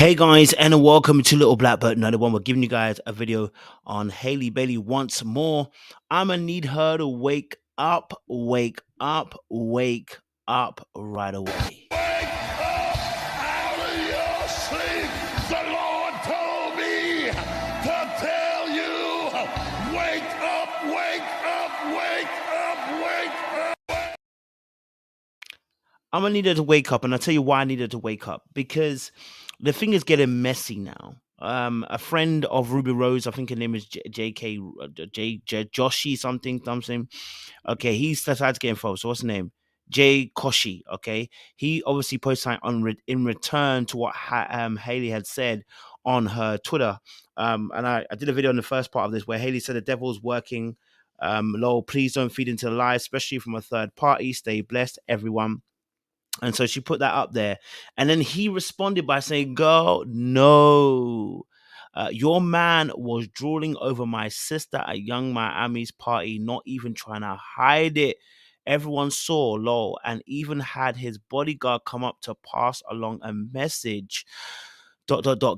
Hey guys, and welcome to Little Blackbird 91. We're giving you guys a video on Haley Bailey once more. I'ma need her to wake up, wake up, wake up right away. Wake up out of your sleep. The Lord told me to tell you, wake up, wake up, wake up, wake up. I'm gonna need her to wake up, and I'll tell you why I need her to wake up. Because the thing is getting messy now. A friend of Ruby Rose, I think her name is JK Joshi something. Okay, he's decided to get involved. So what's the name? Jay Koshi. Okay, he obviously posted something in return to what Haley had said on her Twitter. And I did a video on the first part of this where Haley said the devil's working. Lol, please don't feed into the lies, especially from a third party. Stay blessed, everyone. And so she put that up there. And then he responded by saying, girl, no. Your man was drooling over my sister at Young Miami's party, not even trying to hide it. Everyone saw, lol, and even had his bodyguard come up to pass along a message. ...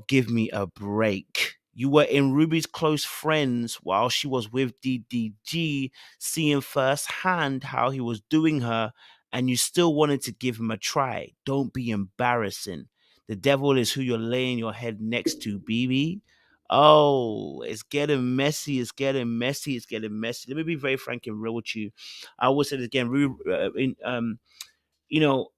Give me a break. You were in Ruby's close friends while she was with DDG, seeing firsthand how he was doing her, and you still wanted to give him a try. Don't be embarrassing. The devil is who you're laying your head next to, BB. Oh, it's getting messy. It's getting messy. It's getting messy. Let me be very frank and real with you. I will say this again. You know,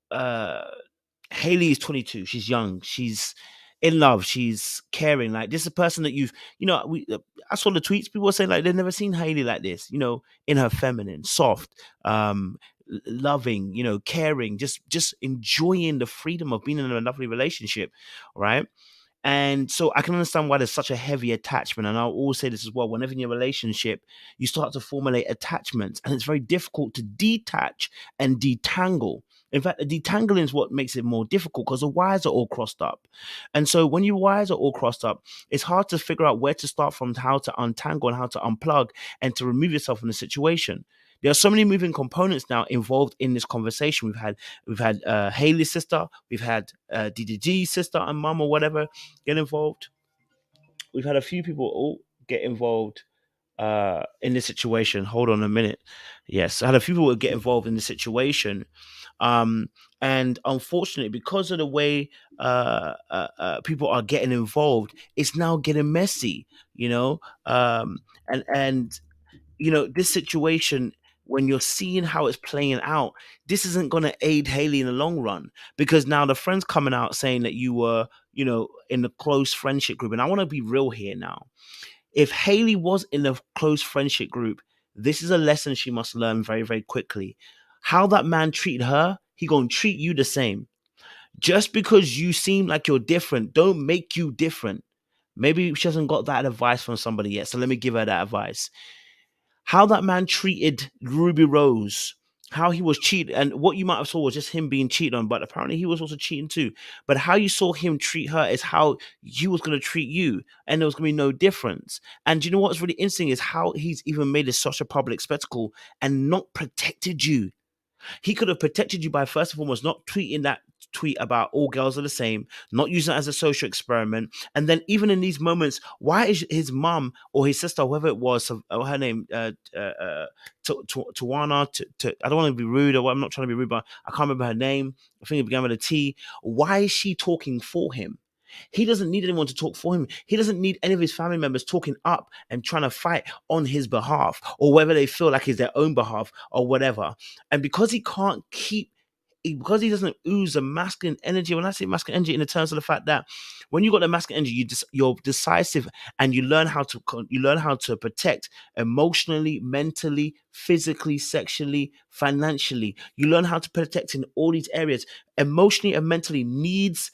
Haley is 22. She's young. She's in love. She's caring. Like, this is a person that I saw the tweets. People were saying like they've never seen Haley like this. In her feminine, soft, loving. Caring. Just enjoying the freedom of being in a lovely relationship, right? And so I can understand why there's such a heavy attachment. And I'll always say this as well. Whenever in your relationship, you start to formulate attachments, and it's very difficult to detach and detangle. In fact, the detangling is what makes it more difficult because the wires are all crossed up. And so when your wires are all crossed up, it's hard to figure out where to start from, how to untangle and how to unplug and to remove yourself from the situation. There are so many moving components now involved in this conversation. We've had Haley's sister, we've had DDG's sister and mum or whatever get involved. We've had a few people all get involved in this situation. Hold on a minute. Yes, I had a few people get involved in the situation. Um, and unfortunately, because of the way people are getting involved, it's now getting messy, you know? And this situation, when you're seeing how it's playing out, this isn't going to aid Haley in the long run, because now the friends coming out saying that you were, in the close friendship group. And I want to be real here now. If Haley was in a close friendship group, this is a lesson she must learn very, very quickly. How that man treated her, he gonna treat you the same. Just because you seem like you're different, don't make you different. Maybe she hasn't got that advice from somebody yet, so let me give her that advice. How that man treated Ruby Rose, how he was cheated, and what you might have saw was just him being cheated on, but apparently he was also cheating too. But how you saw him treat her is how he was going to treat you, and there was going to be no difference. And you know what's really interesting is how he's even made it such a public spectacle and not protected you. He could have protected you by first and foremost not tweeting that tweet about all girls are the same, not using it as a social experiment. And then even in these moments, why is his mum or his sister, whoever it was, her name, Tawana, I don't want to be rude, or I'm not trying to be rude, but I can't remember her name. I think it began with a T. Why is she talking for him? He doesn't need anyone to talk for him. He doesn't need any of his family members talking up and trying to fight on his behalf, or whether they feel like it's their own behalf or whatever. And because he can't because he doesn't ooze a masculine energy. When I say masculine energy, in the terms of the fact that when you got the masculine energy, you're decisive, and you learn how to protect emotionally, mentally, physically, sexually, financially. You learn how to protect in all these areas. Emotionally and mentally needs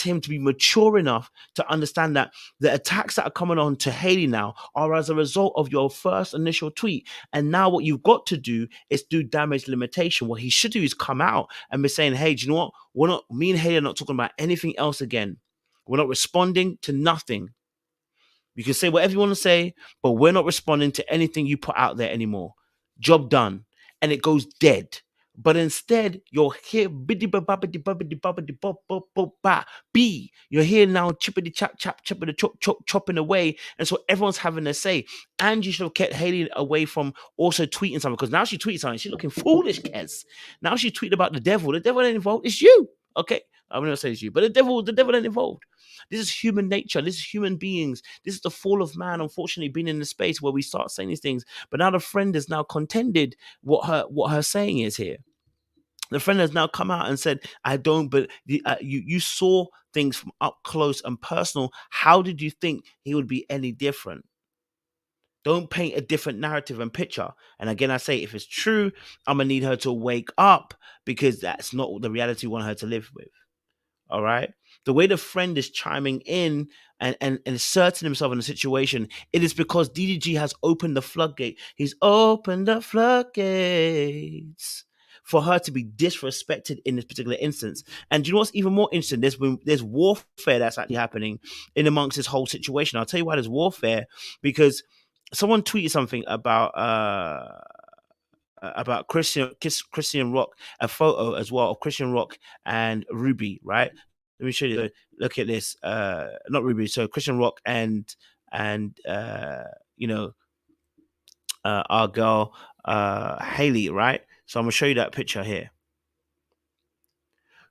him to be mature enough to understand that the attacks that are coming on to Haley now are as a result of your first initial tweet. And now what you've got to do is do damage limitation. What he should do is come out and be saying, hey, do you know what? Me and Haley are not talking about anything else again. We're not responding to nothing. You can say whatever you want to say, but we're not responding to anything you put out there anymore. Job done. And it goes dead. But instead, you're here, biddy ba babbidi babbidi babbidi bop bop bop ba B. You're here now, chippity chap chap, chippity chop chop, chopping away, and so everyone's having a say. And you should have kept Haley away from also tweeting something, because now she tweets something. She's looking foolish, Kez. Now she tweeted about the devil. The devil ain't involved. It's you. Okay, I'm not saying it's you, but the devil ain't involved. This is human nature. This is human beings. This is the fall of man. Unfortunately, being in the space where we start saying these things, but now the friend has now contended what her saying is here. The friend has now come out and said, "I don't." But you saw things from up close and personal. How did you think he would be any different? Don't paint a different narrative and picture. And again, I say, if it's true, I'm gonna need her to wake up, because that's not the reality we want her to live with. All right. The way the friend is chiming in and inserting himself in the situation, it is because DDG has opened the floodgate. He's opened the floodgates for her to be disrespected in this particular instance. And do you know what's even more interesting? There's warfare that's actually happening in amongst this whole situation. I'll tell you why there's warfare, because someone tweeted something about Christian Rock, a photo as well of Christian Rock and Ruby, right? Let me show you. Look at this. Not Ruby. So Christian Rock and you know our girl Haley, right? So I'm gonna show you that picture here.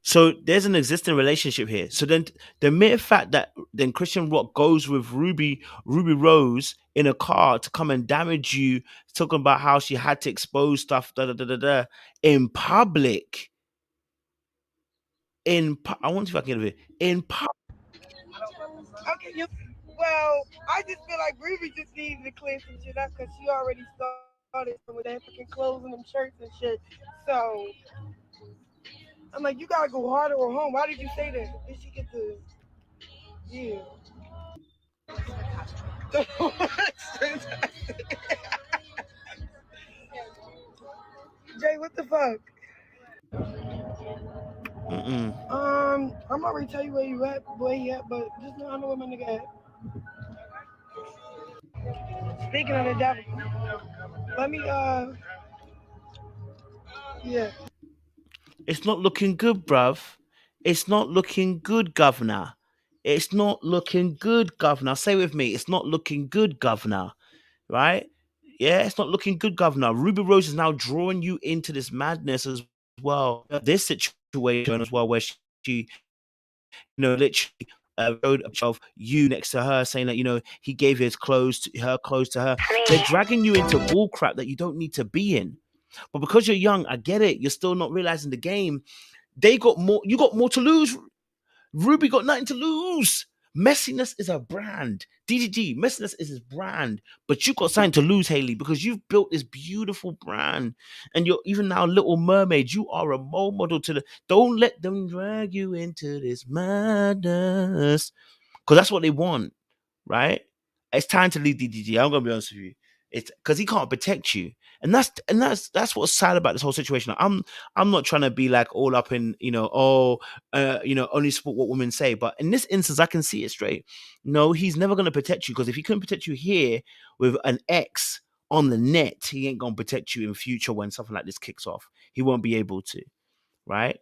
So there's an existing relationship here. So then the mere fact that then Christian Rock goes with Ruby Rose in a car to come and damage you, talking about how she had to expose stuff in public. I want to see if I can get it in public. Well, I just feel like Ruby just needed to clear some shit up because she already started with African clothes and them shirts and shit. So I'm like, you gotta go harder or home. Why did you say that? Did she get the yeah? Jay, what the fuck? I'm already tell you where you at, where he at, but just know I know where my nigga at. Speaking of the devil, let me yeah. It's not looking good, bruv. It's not looking good, governor. It's not looking good, governor. Say with me, it's not looking good, governor. Right? Yeah, it's not looking good, governor. Ruby Rose is now drawing you into this madness as well. This situation as well, where she literally showed a picture of you next to her, saying that he gave his clothes to her. They're dragging you into bull crap that you don't need to be in. But because you're young, I get it. You're still not realizing the game. They got more. You got more to lose. Ruby got nothing to lose. Messiness is a brand. DDG, messiness is his brand. But you got something to lose, Haley, because you've built this beautiful brand. And you're even now Little Mermaid. You are a role model to the. Don't let them drag you into this madness. Because that's what they want, right? It's time to leave DDG. I'm gonna be honest with you. It's because he can't protect you, and that's what's sad about this whole situation. I'm not trying to be like all up in only support what women say, but in this instance, I can see it straight. No, he's never gonna protect you, because if he couldn't protect you here with an ex on the net, he ain't gonna protect you in future when something like this kicks off. He won't be able to, right?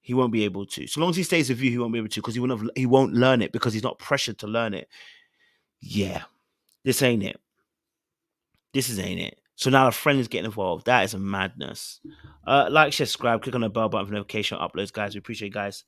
He won't be able to. So long as he stays with you, he won't be able to, because he won't learn it, because he's not pressured to learn it. Yeah, this ain't it. Ain't it. So now a friend is getting involved. That is a madness. Like, share, subscribe, click on the bell button for notification uploads, guys. We appreciate you guys.